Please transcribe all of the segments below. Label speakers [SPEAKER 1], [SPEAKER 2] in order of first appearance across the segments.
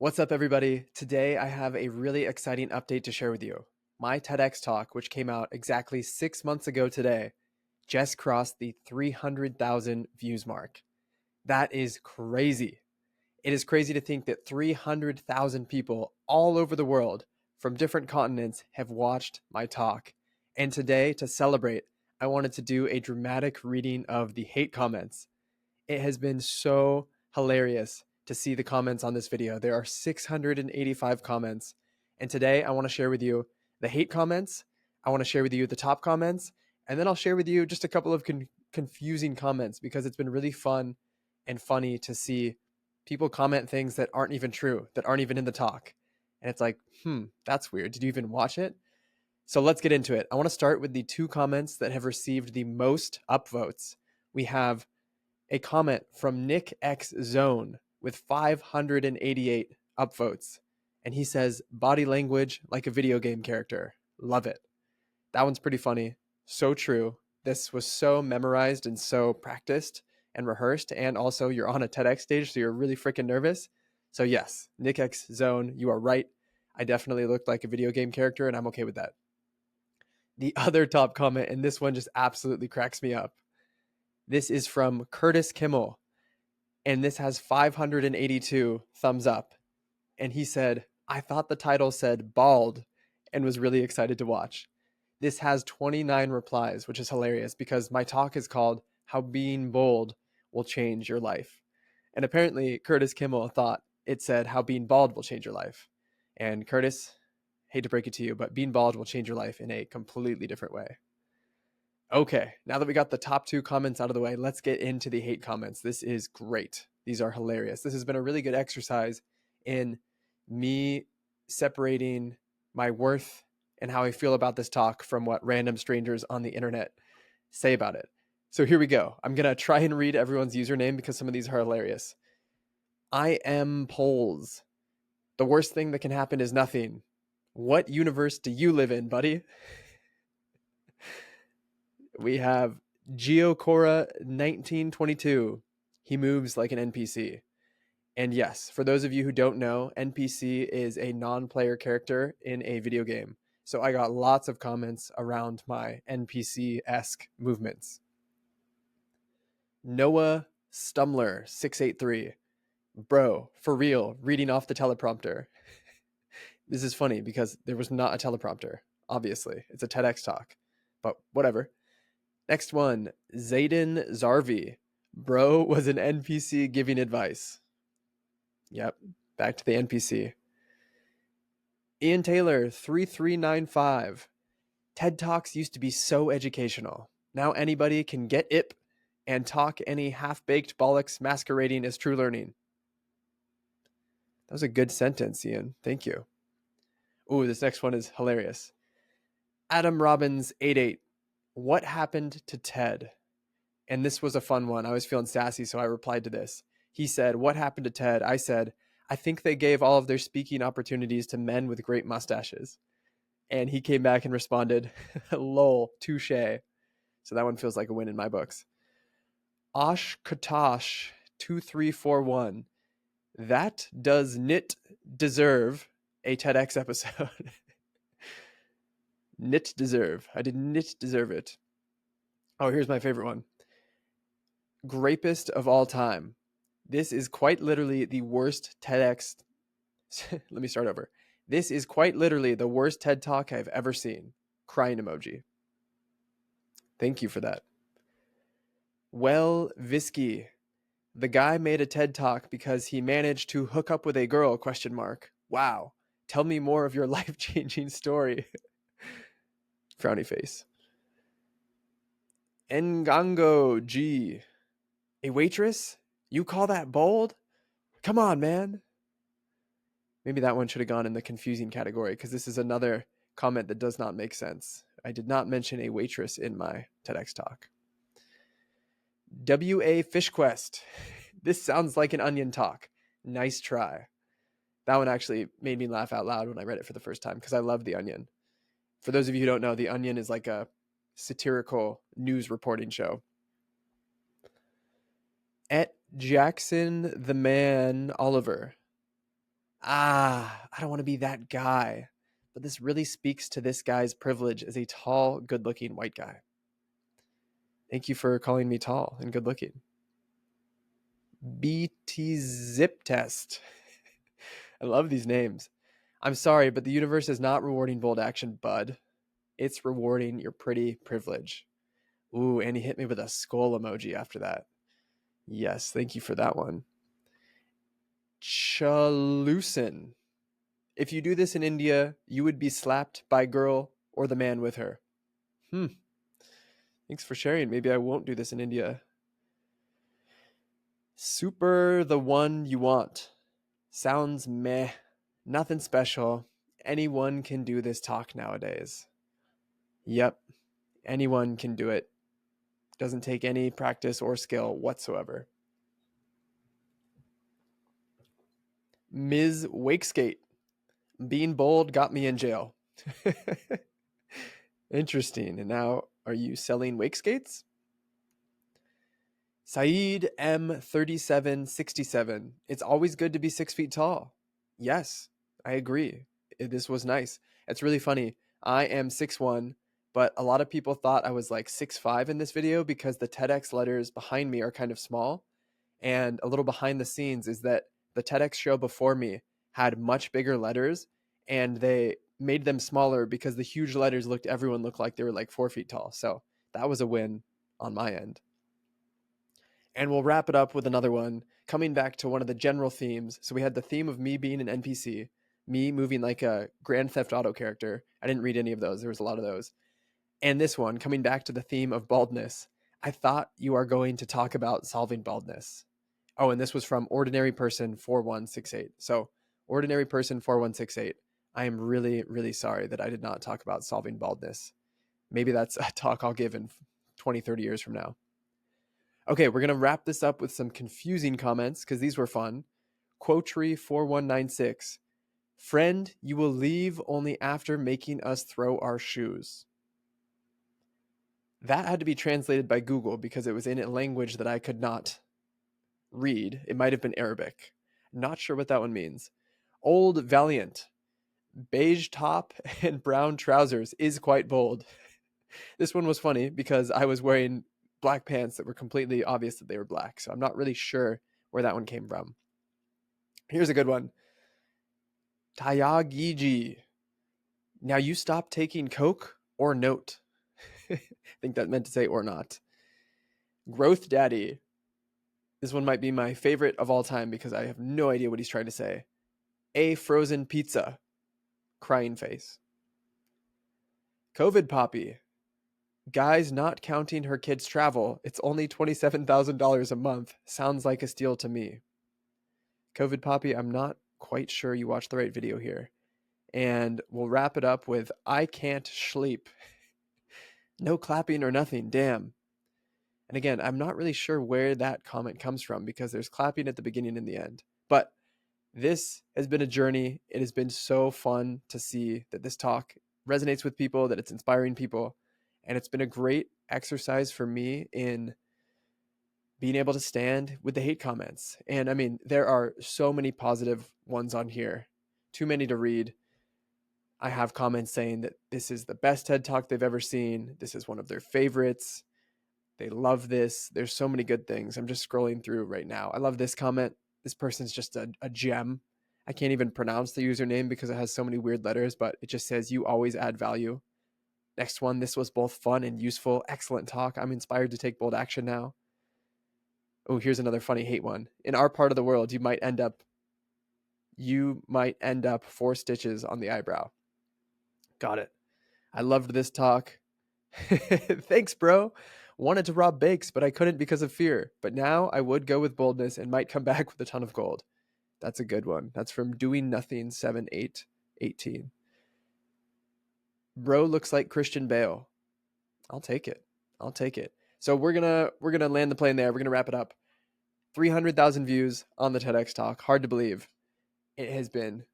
[SPEAKER 1] What's up, everybody? Today I have a really exciting update to share with you. My TEDx talk, which came out exactly 6 months ago today, just crossed the 300,000 views mark. That is crazy. It is crazy to think that 300,000 people all over the world from different continents have watched my talk. And today, to celebrate, I wanted to do a dramatic reading of the hate comments. It has been so hilarious to see the comments on this video. There are 685 comments. And today I want to share with you the hate comments. I want to share with you the top comments. And then I'll share with you just a couple of confusing comments because it's been really fun and funny to see people comment things that aren't even true, that aren't even in the talk. And it's like, that's weird. Did you even watch it? So let's get into it. I want to start with the two comments that have received the most upvotes. We have a comment from Nick X Zone with 588 upvotes. And he says, body language like a video game character. Love it. That one's pretty funny. So true. This was so memorized and so practiced and rehearsed. And also, you're on a TEDx stage, so you're really freaking nervous. So, yes, Nick X Zone, you are right. I definitely looked like a video game character, and I'm okay with that. The other top comment, and this one just absolutely cracks me up. This is from Curtis Kimmel, and this has 582 thumbs up. And he said, I thought the title said bald and was really excited to watch. This has 29 replies, which is hilarious because my talk is called How Being Bold Will Change Your Life. And apparently, Curtis Kimmel thought it said How Being Bald Will Change Your Life. And Curtis, hate to break it to you, but being bald will change your life in a completely different way. Okay, now that we got the top two comments out of the way, let's get into the hate comments. This is great. These are hilarious. This has been a really good exercise in me separating my worth and how I feel about this talk from what random strangers on the internet say about it. So here we go. I'm going to try and read everyone's username because some of these are hilarious. I am Poles. The worst thing that can happen is nothing. What universe do you live in, buddy? We have Geocora1922. He moves like an NPC. And yes, for those of you who don't know, NPC is a non-player character in a video game. So I got lots of comments around my NPC-esque movements. Noah Stumler683. Bro, for real, reading off the teleprompter. This is funny because there was not a teleprompter, obviously. It's a TEDx talk, but whatever. Next one, Zayden Zarvi. Bro was an NPC giving advice. Yep, back to the NPC. Ian Taylor, 3395. TED Talks used to be so educational. Now anybody can get IP and talk any half-baked bollocks masquerading as true learning. That was a good sentence, Ian. Thank you. Ooh, this next one is hilarious. Adam Robbins 88. What happened to TED? And this was a fun one. I was feeling sassy, so I replied to this. He said, what happened to TED? I said, I think they gave all of their speaking opportunities to men with great mustaches. And he came back and responded, lol, touche. So that one feels like a win in my books. Osh Katosh 2341. That does nit deserve a TEDx episode. Nit deserve. I did nit deserve it. Oh, here's my favorite one. Grapest of all time. This is quite literally the worst TEDx. Let me start over. This is quite literally the worst TED Talk I've ever seen. Crying emoji. Thank you for that. Well, Visky. The guy made a TED Talk because he managed to hook up with a girl, question mark. Wow. Tell me more of your life-changing story. Frowny face. Ngango G. A waitress? You call that bold? Come on, man. Maybe that one should have gone in the confusing category because this is another comment that does not make sense. I did not mention a waitress in my TEDx talk. WA Fish Quest. This sounds like an onion talk. Nice try. That one actually made me laugh out loud when I read it for the first time because I love The Onion. For those of you who don't know, The Onion is like a satirical news reporting show. At Jackson the Man Oliver. I don't want to be that guy. But this really speaks to this guy's privilege as a tall, good-looking white guy. Thank you for calling me tall and good-looking. BT Zip Test. I love these names. I'm sorry, but the universe is not rewarding bold action, bud. It's rewarding your pretty privilege. Ooh, and he hit me with a skull emoji after that. Yes, thank you for that one. Chalusin. If you do this in India, you would be slapped by girl or the man with her. Thanks for sharing. Maybe I won't do this in India. Super the one you want. Sounds meh. Nothing special. Anyone can do this talk nowadays. Yep, anyone can do it. Doesn't take any practice or skill whatsoever. Ms. Wakeskate. Being bold got me in jail. Interesting. And now, are you selling wake skates? Saeed M3767. It's always good to be 6 feet tall. Yes, I agree. This was nice. It's really funny. I am 6'1", but a lot of people thought I was like 6'5" in this video because the TEDx letters behind me are kind of small. And a little behind the scenes is that the TEDx show before me had much bigger letters, and they made them smaller because the huge letters everyone looked like they were like 4 feet tall. So that was a win on my end. And we'll wrap it up with another one, coming back to one of the general themes. So we had the theme of me being an NPC, me moving like a Grand Theft Auto character. I didn't read any of those. There was a lot of those. And this one, coming back to the theme of baldness. I thought you are going to talk about solving baldness. Oh, and this was from Ordinary Person 4168. So Ordinary Person 4168. I am really, really sorry that I did not talk about solving baldness. Maybe that's a talk I'll give in 20, 30 years from now. Okay, we're going to wrap this up with some confusing comments because these were fun. Quotry4196. Friend, you will leave only after making us throw our shoes. That had to be translated by Google because it was in a language that I could not read. It might have been Arabic. Not sure what that one means. Old Valiant. Beige top and brown trousers is quite bold. This one was funny because I was wearing black pants that were completely obvious that they were black. So I'm not really sure where that one came from. Here's a good one. Tayagiji. Now you stop taking Coke or note. I think that meant to say or not. Growth Daddy. This one might be my favorite of all time because I have no idea what he's trying to say. A frozen pizza. Crying face. COVID Poppy. Guys not counting her kids' travel. It's only $27,000 a month. Sounds like a steal to me. COVID Poppy, I'm not quite sure you watched the right video here. And we'll wrap it up with I can't sleep. No clapping or nothing, damn. And again, I'm not really sure where that comment comes from because there's clapping at the beginning and the end. But this has been a journey. It has been so fun to see that this talk resonates with people, that it's inspiring people. And it's been a great exercise for me in being able to stand with the hate comments. And I mean, there are so many positive ones on here, too many to read. I have comments saying that this is the best TED Talk they've ever seen. This is one of their favorites. They love this. There's so many good things. I'm just scrolling through right now. I love this comment. This person's just a gem. I can't even pronounce the username because it has so many weird letters, but it just says, you always add value. Next one, this was both fun and useful. Excellent talk. I'm inspired to take bold action now. Oh, here's another funny hate one. In our part of the world, you might end up 4 stitches on the eyebrow. Got it. I loved this talk. Thanks, bro. Wanted to rob bakes, but I couldn't because of fear. But now I would go with boldness and might come back with a ton of gold. That's a good one. That's from Doing Nothing 7818. Bro looks like Christian Bale. I'll take it. I'll take it. So we're gonna land the plane there. We're gonna wrap it up. 300,000 views on the TEDx talk. Hard to believe. It has been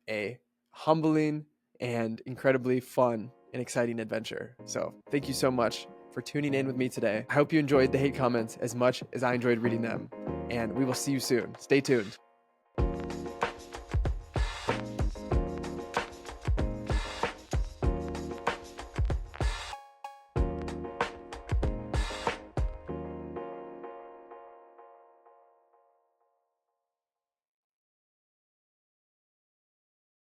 [SPEAKER 1] a humbling and incredibly fun and exciting adventure. So thank you so much for tuning in with me today. I hope you enjoyed the hate comments as much as I enjoyed reading them. And we will see you soon. Stay tuned.